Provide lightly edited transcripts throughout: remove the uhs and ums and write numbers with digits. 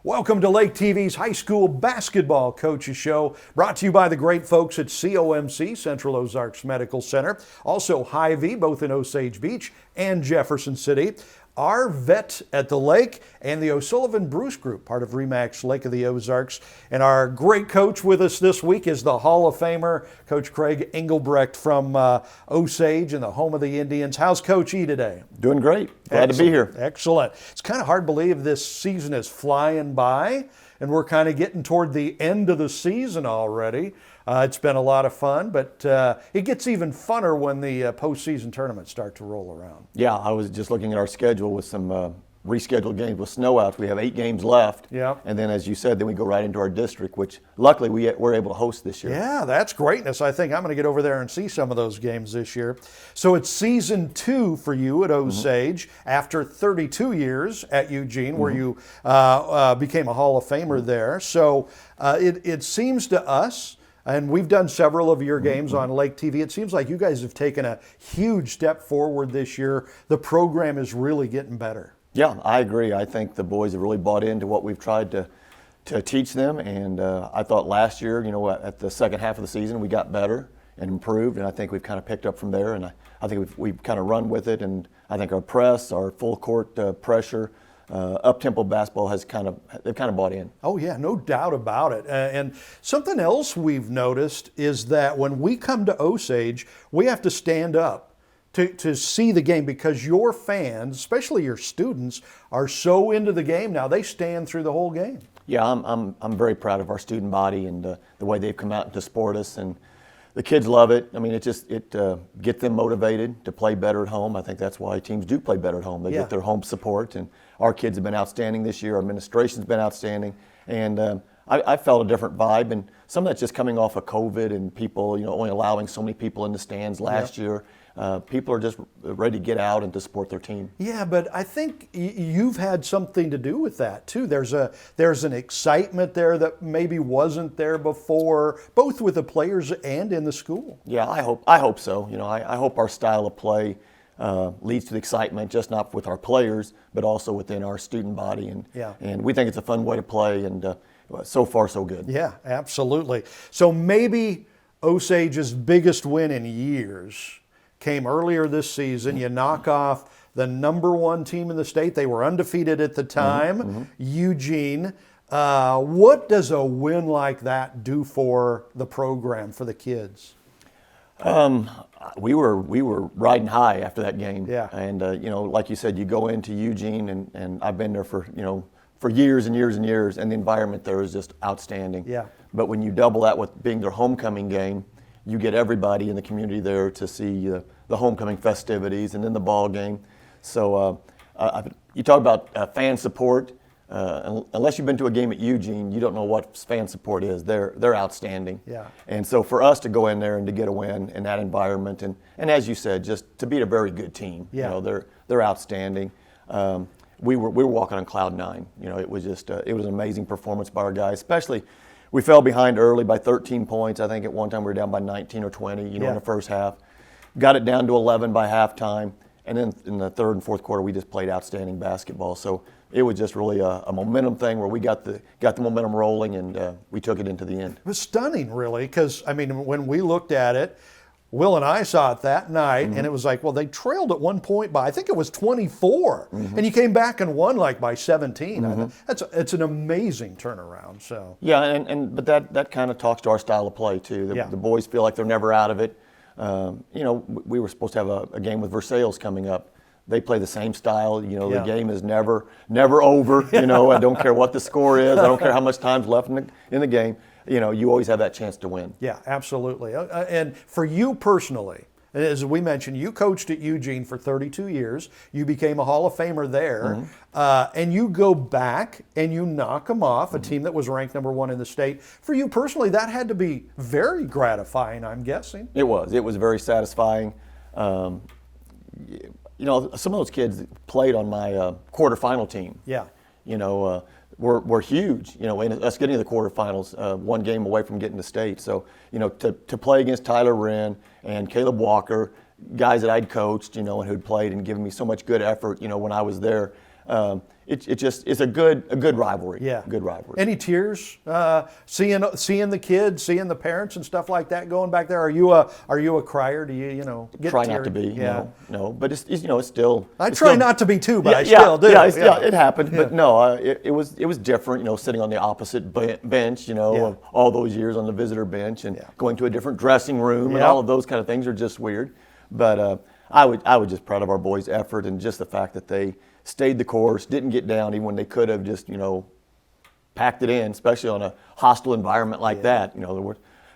Welcome to Lake TV's High School Basketball Coaches Show, brought to you by the great folks at COMC, Central Ozarks Medical Center, also Hy-Vee, both in Osage Beach and Jefferson City. Our vet at the lake and the O'Sullivan Bruce Group, part of RE/MAX Lake of the Ozarks. And our great coach with us this week is the Hall of Famer, Coach Craig Engelbrecht from Osage and the home of the Indians. How's Coach E today? Doing great. Glad to be here. Excellent. It's kind of hard to believe this season is flying by, and we're kind of getting toward the end of the season already. It's been a lot of fun, but it gets even funner when the postseason tournaments start to roll around. Yeah, I was just looking at our schedule with some rescheduled games with snow out. We have 8 games left. Yeah. And then, as you said, then we go right into our district, which luckily we're able to host this year. Yeah, that's greatness. I think I'm going to get over there and see some of those games this year. So it's season 2 for you at Osage after 32 years at Eugene, where you became a Hall of Famer there. So it seems to us, and we've done several of your games on Lake TV. It seems like you guys have taken a huge step forward this year. The program is really getting better. Yeah, I agree. I think the boys have really bought into what we've tried to teach them. And I thought last year, at the second half of the season, we got better and improved. And I think we've kind of picked up from there. And I think we've kind of run with it. And I think our press, our full court pressure, up-tempo basketball they've kind of bought in. Oh yeah, no doubt about it. And something else we've noticed is that when we come to Osage, we have to stand up to see the game because your fans, especially your students, are so into the game now. They stand through the whole game. Yeah, I'm very proud of our student body and the way they've come out to support us, and the kids love it. I mean, it gets them motivated to play better at home. I think that's why teams do play better at home. They get their home support, and our kids have been outstanding this year. Our administration's been outstanding, and I felt a different vibe. And some of that's just coming off of COVID and people, only allowing so many people in the stands last year. People are just ready to get out and to support their team. Yeah, but I think you've had something to do with that too. There's an excitement there that maybe wasn't there before, both with the players and in the school. Yeah, I hope so. I hope our style of play leads to the excitement, just not with our players, but also within our student body. And we think it's a fun way to play, and so far so good. Yeah, absolutely. So maybe Osage's biggest win in years came earlier this season. You knock off the #1 team in the state. They were undefeated at the time, Eugene. What does a win like that do for the program, for the kids? We were riding high after that game. Yeah. And like you said, you go into Eugene, and I've been there for years and years and years, and the environment there is just outstanding. Yeah. But when you double that with being their homecoming game, you get everybody in the community there to see the homecoming festivities and then the ball game. So you talk about fan support. Unless you've been to a game at Eugene, you don't know what fan support is. They're outstanding. Yeah. And so for us to go in there and to get a win in that environment, and as you said, just to beat a very good team. Yeah. They're outstanding. We were walking on cloud 9. It was just it was an amazing performance by our guys. Especially, we fell behind early by 13 points. I think at one time we were down by 19 or 20. In the first half, got it down to 11 by halftime, and then in the third and fourth quarter we just played outstanding basketball. So it was just really a momentum thing where we got the momentum rolling, and we took it into the end. It was stunning, really, because when we looked at it, Will and I saw it that night, and it was like, well, they trailed at one point by, I think it was 24, and you came back and won by 17. It's an amazing turnaround. So yeah, but that kind of talks to our style of play too. The boys feel like they're never out of it. We were supposed to have a game with Versailles coming up. They play the same style. The game is never over. I don't care what the score is. I don't care how much time's left in the game. You always have that chance to win. Yeah, absolutely. And for you personally, as we mentioned, you coached at Eugene for 32 years. You became a Hall of Famer there. And you go back and you knock them off, a team that was ranked #1 in the state. For you personally, that had to be very gratifying, I'm guessing. It was. It was very satisfying. Some of those kids played on my quarterfinal team. Yeah. Were huge, and us getting to the quarterfinals, one game away from getting to state. So, to play against Tyler Wren and Caleb Walker, guys that I'd coached, and who'd played and given me so much good effort, when I was there, It's a good rivalry. Yeah. Good rivalry. Any tears seeing the kids, seeing the parents and stuff like that going back there? Are you a crier? Do you get Try teary? not to be. Yeah. No. But it's still. I it's try still, not to be too, but yeah, I still do. Yeah, it happened. But no, it was different. Sitting on the opposite bench. Of all those years on the visitor bench and going to a different dressing room and all of those kind of things are just weird. But I was just proud of our boys' effort and just the fact that they stayed the course, didn't get down even when they could have just packed it in, especially on a hostile environment like that.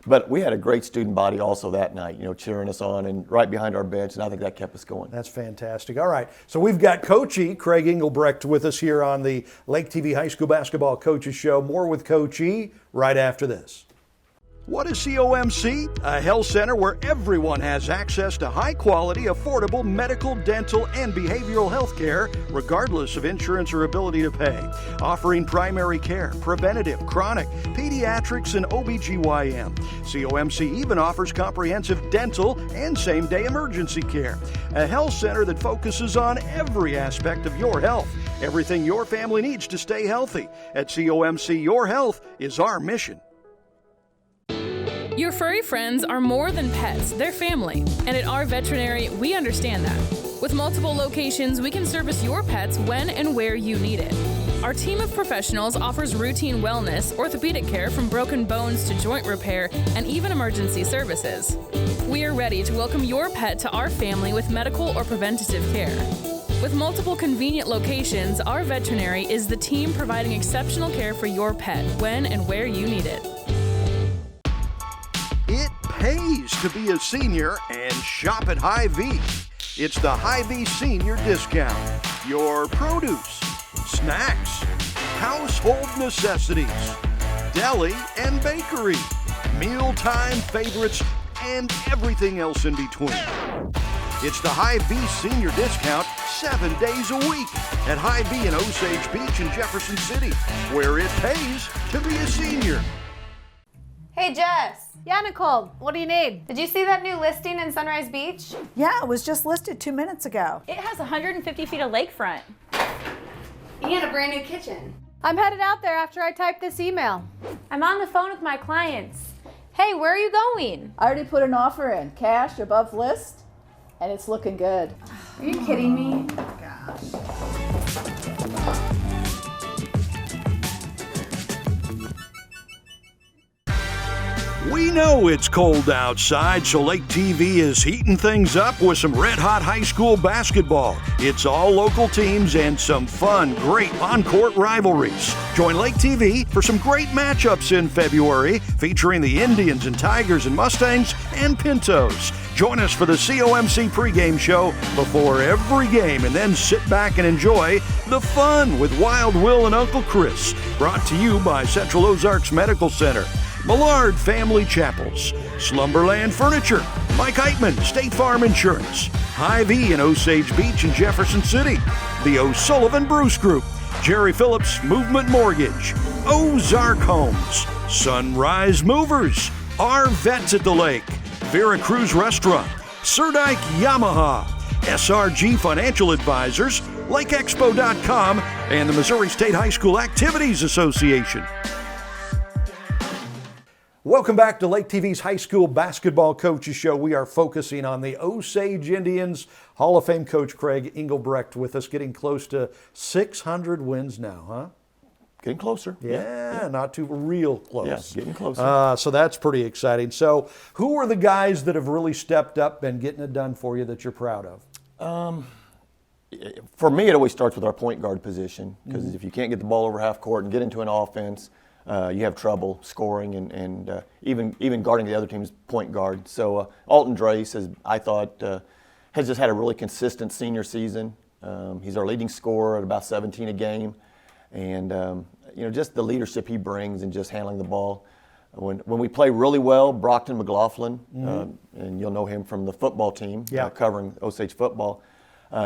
But we had a great student body also that night, cheering us on and right behind our bench, and I think that kept us going. That's fantastic. All right, so we've got Coach E, Craig Engelbrecht, with us here on the Lake TV High School Basketball Coaches Show. More with Coach E right after this. What is COMC? A health center where everyone has access to high-quality, affordable medical, dental, and behavioral health care, regardless of insurance or ability to pay. Offering primary care, preventative, chronic, pediatrics, and OBGYN. COMC even offers comprehensive dental and same-day emergency care. A health center that focuses on every aspect of your health. Everything your family needs to stay healthy. At COMC, your health is our mission. Your furry friends are more than pets, they're family. And at our veterinary, we understand that. With multiple locations, we can service your pets when and where you need it. Our team of professionals offers routine wellness, orthopedic care from broken bones to joint repair, and even emergency services. We are ready to welcome your pet to our family with medical or preventative care. With multiple convenient locations, our veterinary is the team providing exceptional care for your pet when and where you need it. It pays to be a senior and shop at Hy-Vee. It's the Hy-Vee Senior Discount. Your produce, snacks, household necessities, deli and bakery, mealtime favorites, and everything else in between. It's the Hy-Vee Senior Discount 7 days a week at Hy-Vee in Osage Beach and Jefferson City, where it pays to be a senior. Hey, Jess. Yeah, Nicole, what do you need? Did you see that new listing in Sunrise Beach? Yeah, it was just listed 2 minutes ago. It has 150 feet of lakefront. And a brand new kitchen. I'm headed out there after I type this email. I'm on the phone with my clients. Hey, where are you going? I already put an offer in, cash above list, and it's looking good. Are you kidding me? We know it's cold outside, so Lake TV is heating things up with some red-hot high school basketball. It's all local teams and some fun, great on-court rivalries. Join Lake TV for some great matchups in February, featuring the Indians and Tigers and Mustangs and Pintos. Join us for the COMC pregame show before every game, and then sit back and enjoy the fun with Wild Will and Uncle Chris. Brought to you by Central Ozarks Medical Center, Millard Family Chapels, Slumberland Furniture, Mike Eitman, State Farm Insurance, Hy-Vee in Osage Beach and Jefferson City, the O'Sullivan Bruce Group, Jerry Phillips Movement Mortgage, Ozark Homes, Sunrise Movers, our Vets at the Lake, Vera Cruz Restaurant, Surdike Yamaha, SRG Financial Advisors, LakeExpo.com, and the Missouri State High School Activities Association. Welcome back to Lake TV's High School Basketball Coaches Show. We are focusing on the Osage Indians. Hall of Fame coach Craig Engelbrecht with us, getting close to 600 wins now, huh? Getting closer. Yeah, not too real close. Yeah, getting closer. So that's pretty exciting. So who are the guys that have really stepped up and getting it done for you that you're proud of? For me, it always starts with our point guard position, because if you can't get the ball over half court and get into an offense, you have trouble scoring and even guarding the other team's point guard. So Alton Drace, I thought, has just had a really consistent senior season. He's our leading scorer at about 17 a game. And, just the leadership he brings and just handling the ball. When we play really well, Brockton McLaughlin, and you'll know him from the football team, covering Osage football.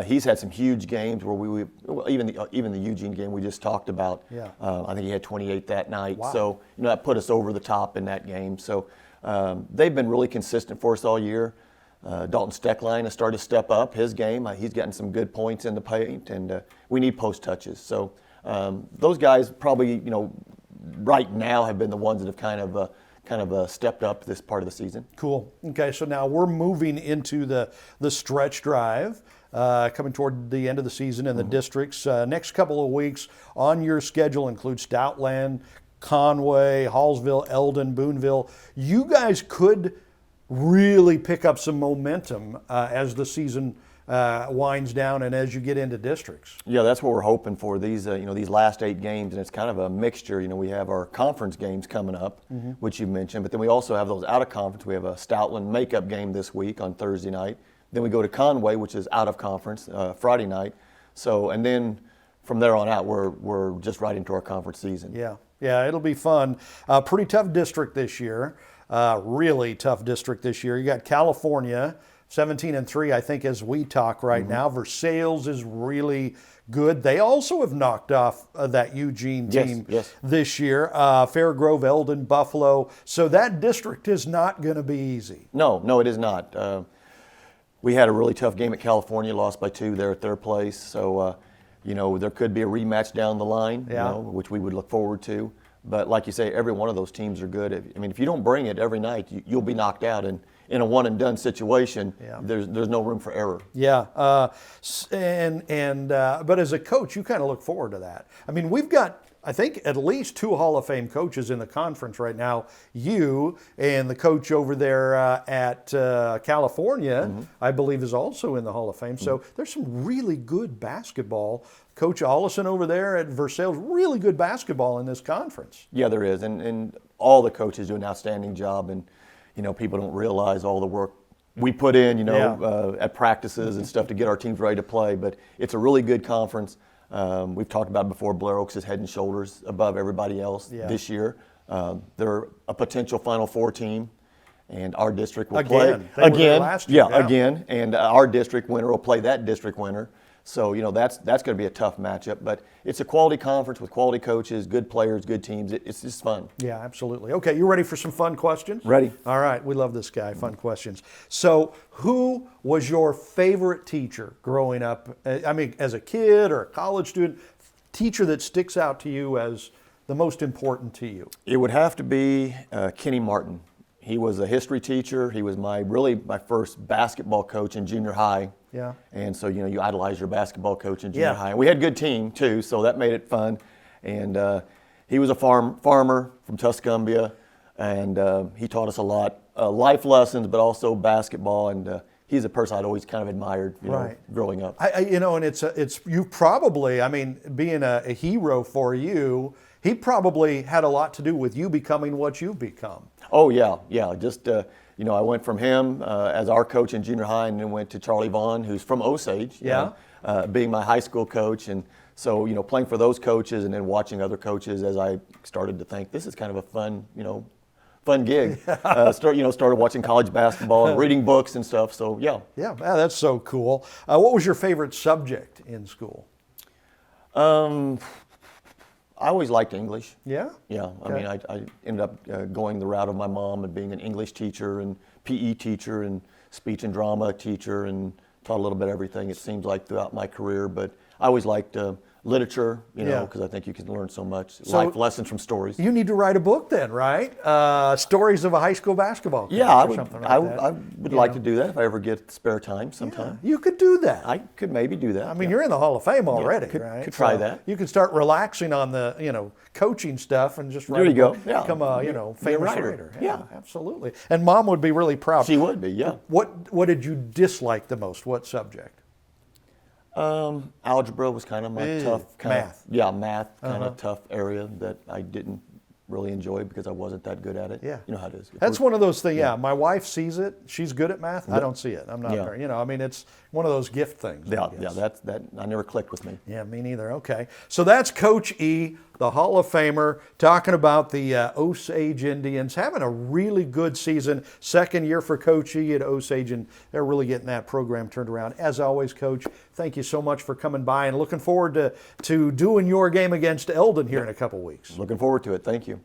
He's had some huge games where even the Eugene game we just talked about. I think he had 28 that night. Wow. So that put us over the top in that game. So they've been really consistent for us all year. Dalton Steckline has started to step up his game. He's gotten some good points in the paint, and we need post touches. So those guys probably, right now have been the ones that have kind of stepped up this part of the season. Cool. Okay, so now we're moving into the stretch drive, coming toward the end of the season in the districts. Next couple of weeks on your schedule include Stoutland, Conway, Hallsville, Eldon, Boonville. You guys could really pick up some momentum as the season winds down and as you get into districts. Yeah, that's what we're hoping for. These these last 8 games, and it's kind of a mixture. We have our conference games coming up, which you mentioned, but then we also have those out of conference. We have a Stoutland makeup game this week on Thursday night. Then we go to Conway, which is out of conference, Friday night. So, and then from there on out, we're just right into our conference season. Yeah, it'll be fun. Pretty tough district this year. Really tough district this year. You got California, 17-3, I think, as we talk right now. Versailles is really good. They also have knocked off that Eugene team this year. Fairgrove, Eldon, Buffalo. So that district is not going to be easy. No, it is not. We had a really tough game at California, lost by 2 there at their place. So, there could be a rematch down the line, which we would look forward to. But like you say, every one of those teams are good. If you don't bring it every night, you'll be knocked out. And in a one and done situation, there's no room for error. Yeah, but as a coach, you kind of look forward to that. We've got, I think, at least 2 Hall of Fame coaches in the conference right now. You and the coach over there at California, I believe, is also in the Hall of Fame. So there's some really good basketball. Coach Allison over there at Versailles, really good basketball in this conference. Yeah, there is, and all the coaches do an outstanding job. And people don't realize all the work we put in, at practices and stuff to get our teams ready to play. But it's a really good conference. We've talked about it before. Blair Oaks is head and shoulders above everybody else this year. They're a potential Final Four team, and our district will play again. Last year. Again, and our district winner will play that district winner. So that's going to be a tough matchup. But it's a quality conference with quality coaches, good players, good teams. It's just fun. Yeah, absolutely. Okay, you ready for some fun questions? Ready. All right, we love this guy. Fun questions. So, who was your favorite teacher growing up? As a kid or a college student, teacher that sticks out to you as the most important to you? It would have to be Kenny Martin. He was a history teacher. He was my first basketball coach in junior high. Yeah. And so, you idolize your basketball coach in junior high. And we had a good team, too, so that made it fun. And he was a farmer from Tuscumbia, and he taught us a lot, life lessons, but also basketball. And he's a person I'd always kind of admired, growing up. And it's you probably, being a hero for you, he probably had a lot to do with you becoming what you've become. Oh, yeah. Just, I went from him as our coach in junior high, and then went to Charlie Vaughn, who's from Osage, being my high school coach. And so, playing for those coaches and then watching other coaches as I started to think, this is kind of a fun gig. Started watching college basketball and reading books and stuff. So, yeah. Yeah, that's so cool. What was your favorite subject in school? I always liked English. Yeah? Yeah. Okay. I ended up going the route of my mom and being an English teacher and PE teacher and speech and drama teacher, and taught a little bit of everything, it seems like, throughout my career. But I always liked literature, because I think you can learn so much. Life lessons from stories. You need to write a book then, right? Stories of a high school basketball coach. Yeah, something like I that. would like to do that if I ever get spare time sometime. Yeah, you could do that. I could maybe do that. You're in the Hall of Fame already, right? Could try that. You could start relaxing on the, coaching stuff and just write there you a go. book, Yeah. Become a, famous writer. Yeah, absolutely. And Mom would be really proud. She would be, yeah. What did you dislike the most? What subject? Algebra was kind of my tough math. Math kind of tough area that I didn't really enjoy because I wasn't that good at it. Yeah. You know how it is. That's one of those things. Yeah. My wife sees it. She's good at math. I don't see it. I'm not very, it's one of those gift things. Yeah, that I never clicked with me. Yeah, me neither. Okay. So that's Coach E, the Hall of Famer, talking about the Osage Indians having a really good season. Second year for Coach E at Osage, and they're really getting that program turned around. As always, Coach, thank you so much for coming by, and looking forward to doing your game against Eldon here in a couple weeks. Looking forward to it. Thank you.